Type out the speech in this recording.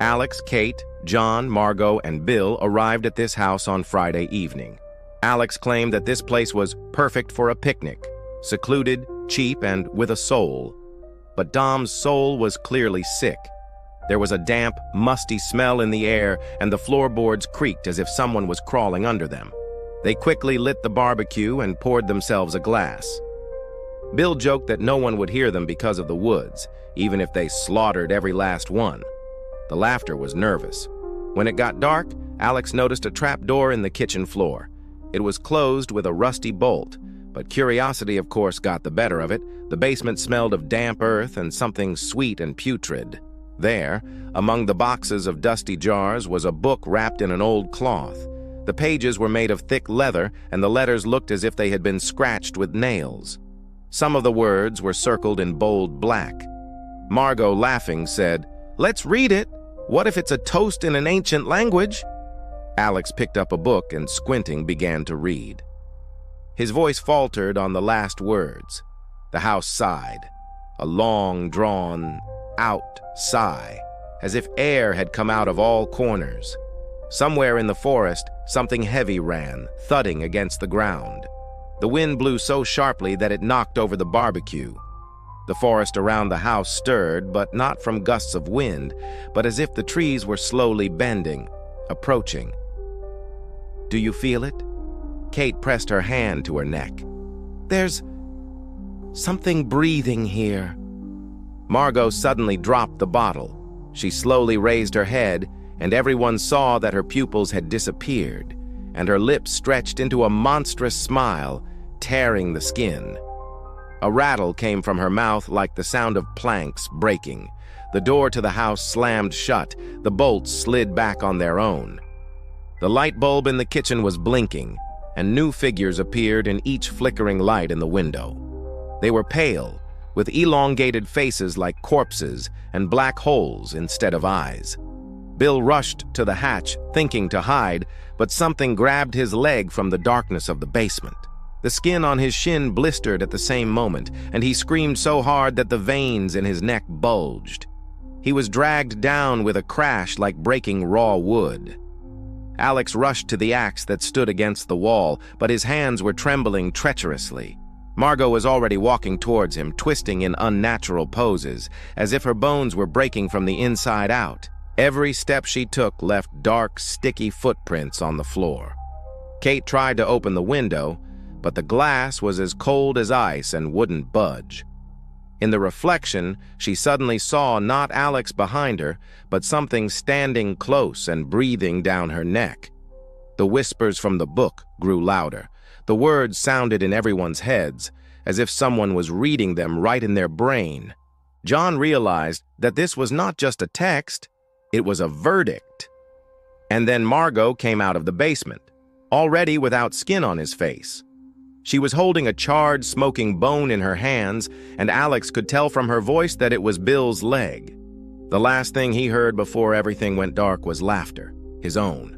Alex, Kate, John, Margot, and Bill arrived at this house on Friday evening. Alex claimed that this place was perfect for a picnic, secluded, cheap, and with a soul. But Dom's soul was clearly sick. There was a damp, musty smell in the air, and the floorboards creaked as if someone was crawling under them. They quickly lit the barbecue and poured themselves a glass. Bill joked that no one would hear them because of the woods, even if they slaughtered every last one. The laughter was nervous. When it got dark, Alex noticed a trapdoor in the kitchen floor. It was closed with a rusty bolt, but curiosity, of course, got the better of it. The basement smelled of damp earth and something sweet and putrid. There, among the boxes of dusty jars, was a book wrapped in an old cloth. The pages were made of thick leather, and the letters looked as if they had been scratched with nails. Some of the words were circled in bold black. Margot, laughing, said, "Let's read it. What if it's a toast in an ancient language?" Alex picked up a book and, squinting, began to read. His voice faltered on the last words. The house sighed, a long, drawn-out sigh, as if air had come out of all corners. Somewhere in the forest, something heavy ran, thudding against the ground. The wind blew so sharply that it knocked over the barbecue. The forest around the house stirred, but not from gusts of wind, but as if the trees were slowly bending, approaching. "Do you feel it?" Kate pressed her hand to her neck. "There's something breathing here." Margot suddenly dropped the bottle. She slowly raised her head, and everyone saw that her pupils had disappeared, and her lips stretched into a monstrous smile, tearing the skin. A rattle came from her mouth like the sound of planks breaking. The door to the house slammed shut. The bolts slid back on their own. The light bulb in the kitchen was blinking, and new figures appeared in each flickering light in the window. They were pale, with elongated faces like corpses and black holes instead of eyes. Bill rushed to the hatch, thinking to hide, but something grabbed his leg from the darkness of the basement. The skin on his shin blistered at the same moment, and he screamed so hard that the veins in his neck bulged. He was dragged down with a crash like breaking raw wood. Alex rushed to the axe that stood against the wall, but his hands were trembling treacherously. Margot was already walking towards him, twisting in unnatural poses, as if her bones were breaking from the inside out. Every step she took left dark, sticky footprints on the floor. Kate tried to open the window, but the glass was as cold as ice and wouldn't budge. In the reflection, she suddenly saw not Alex behind her, but something standing close and breathing down her neck. The whispers from the book grew louder. The words sounded in everyone's heads, as if someone was reading them right in their brain. John realized that this was not just a text, it was a verdict. And then Margot came out of the basement, already without skin on his face. She was holding a charred, smoking bone in her hands, and Alex could tell from her voice that it was Bill's leg. The last thing he heard before everything went dark was laughter, his own.